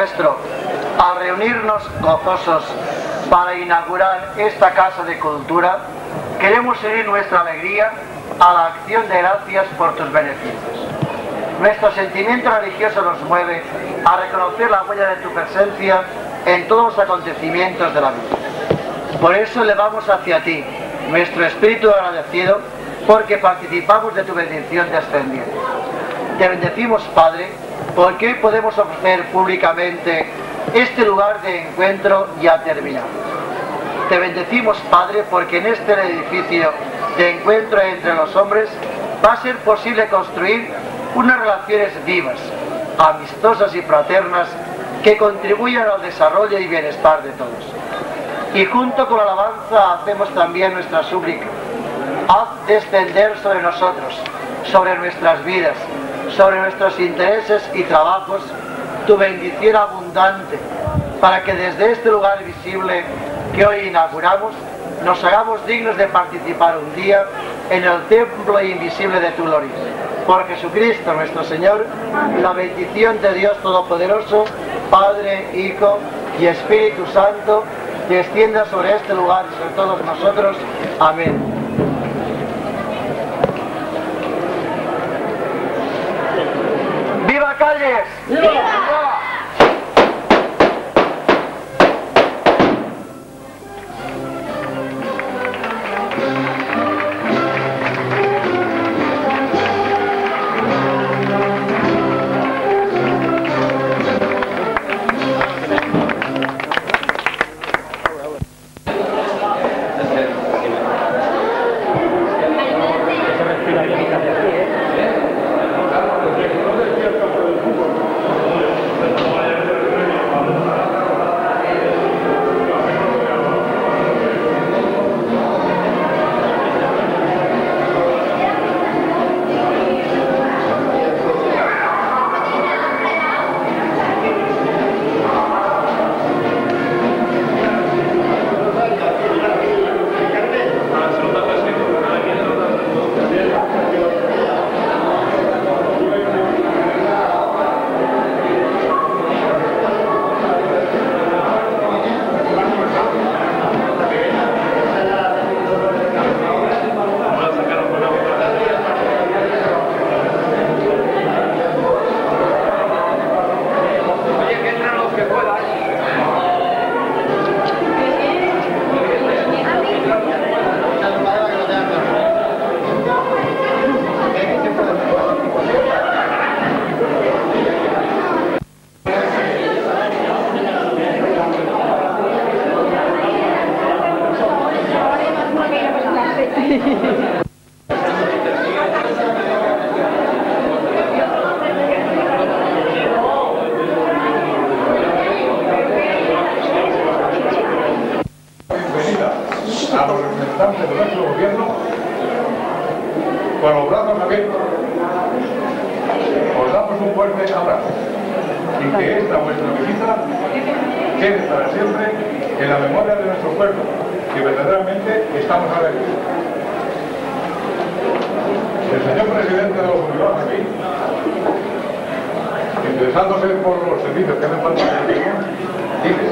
nuestro, al reunirnos gozosos para inaugurar esta Casa de Cultura, queremos unir nuestra alegría a la acción de gracias por tus beneficios. Nuestro sentimiento religioso nos mueve a reconocer la huella de tu presencia en todos los acontecimientos de la vida. Por eso elevamos hacia ti nuestro espíritu agradecido, porque participamos de tu bendición descendiente. Te bendecimos, Padre, porque hoy podemos ofrecer públicamente este lugar de encuentro ya terminado. Te bendecimos, Padre, porque en este edificio de encuentro entre los hombres va a ser posible construir unas relaciones vivas, amistosas y fraternas que contribuyan al desarrollo y bienestar de todos. Y junto con la alabanza hacemos también nuestra súplica. Haz descender sobre nosotros, sobre nuestras vidas, sobre nuestros intereses y trabajos, tu bendición abundante, para que desde este lugar visible que hoy inauguramos, nos hagamos dignos de participar un día en el templo invisible de tu gloria. Por Jesucristo nuestro Señor, la bendición de Dios Todopoderoso, Padre, Hijo y Espíritu Santo, descienda sobre este lugar y sobre todos nosotros. Amén. ¡Viva Calles! ¡Viva! A los representantes de nuestro gobierno, con los brazos abiertos, os damos un fuerte abrazo y que esta vuestra visita quede para siempre en la memoria de nuestro pueblo, que verdaderamente estamos agradecidos. El señor presidente de los juzgados aquí, interesándose por los servicios que hacen falta, dice: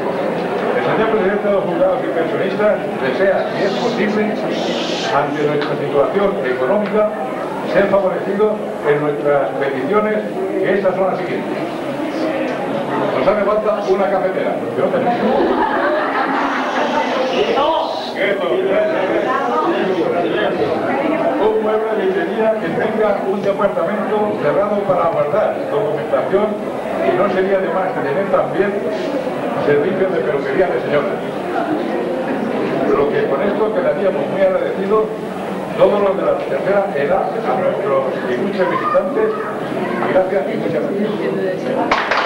el señor presidente de los juzgados y pensionistas desea, si es posible, ante nuestra situación económica, ser favorecido en nuestras peticiones, que estas son las siguientes. Nos hace falta una cafetera, que no tenemos. Un mueble de librería que tenga un departamento cerrado para guardar documentación, y no sería de más tener también servicios de peluquería de señora. Lo que con esto quedaríamos muy agradecidos todos los de la tercera edad, a nuestros ilustres visitantes. Gracias y muchas gracias.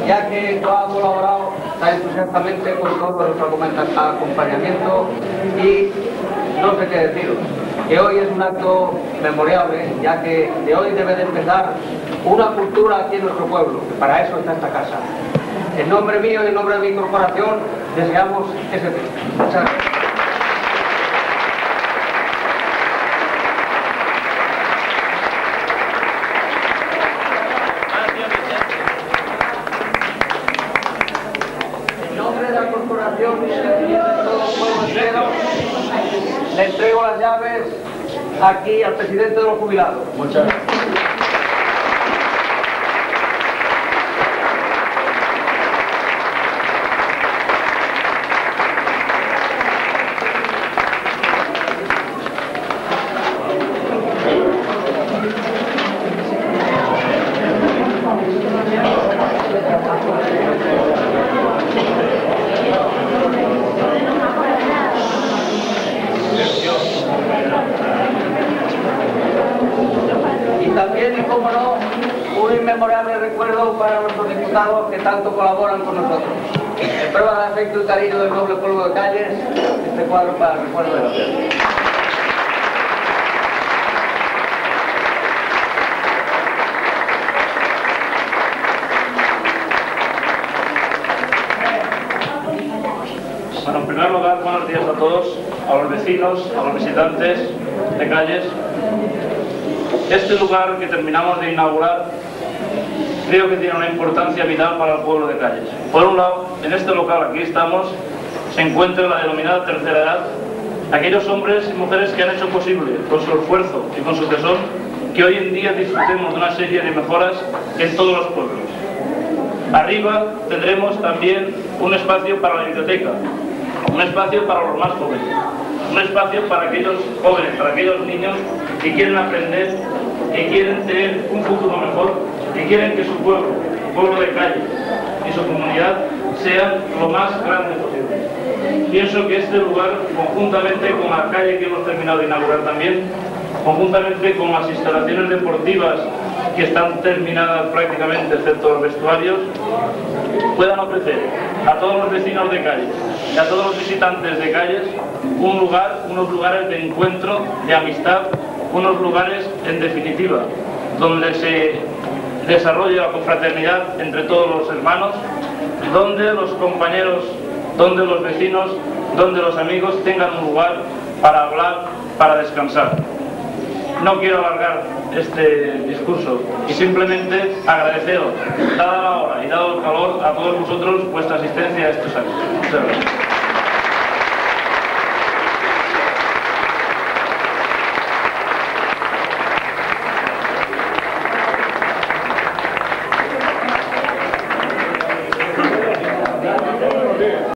Ya que tú has colaborado tan entusiastamente con todo nuestro acompañamiento, y no sé qué deciros. que hoy es un acto memorable, ya que de hoy debe de empezar una cultura aquí en nuestro pueblo, que para eso está esta casa. En nombre mío y en nombre de mi corporación, deseamos ese fin. Muchas gracias. En nombre de la corporación y de todo el pueblo entero, le entrego las llaves aquí al presidente de los jubilados. Muchas gracias. Y también, y como no, un inmemorable recuerdo para nuestros diputados que tanto colaboran con nosotros. En prueba del afecto y cariño del noble pueblo de Calles, este cuadro para el recuerdo de la tierra. Bueno, en primer lugar, buenos días a todos, a los vecinos, a los visitantes de Calles. Este lugar que terminamos de inaugurar creo que tiene una importancia vital para el pueblo de Calles. Por un lado, en este local, aquí estamos, se encuentra la denominada tercera edad, aquellos hombres y mujeres que han hecho posible, con su esfuerzo y con su tesón, que hoy en día disfrutemos de una serie de mejoras en todos los pueblos. Arriba tendremos también un espacio para la biblioteca, un espacio para los más jóvenes, un espacio para aquellos jóvenes, para aquellos niños que quieren aprender, que quieren tener un futuro mejor, que quieren que su pueblo, el pueblo de Calles y su comunidad sean lo más grande posible. Pienso que este lugar, conjuntamente con la calle que hemos terminado de inaugurar también, conjuntamente con las instalaciones deportivas que están terminadas prácticamente, excepto los vestuarios, puedan ofrecer a todos los vecinos de Calles y a todos los visitantes de Calles un lugar, unos lugares de encuentro, de amistad, unos lugares, en definitiva, donde se desarrolle la confraternidad entre todos los hermanos, donde los compañeros, donde los vecinos, donde los amigos tengan un lugar para hablar, para descansar. No quiero alargar este discurso y simplemente agradeceros, dada la hora y dado el calor, a todos vosotros vuestra asistencia a estos actos. Muchas gracias.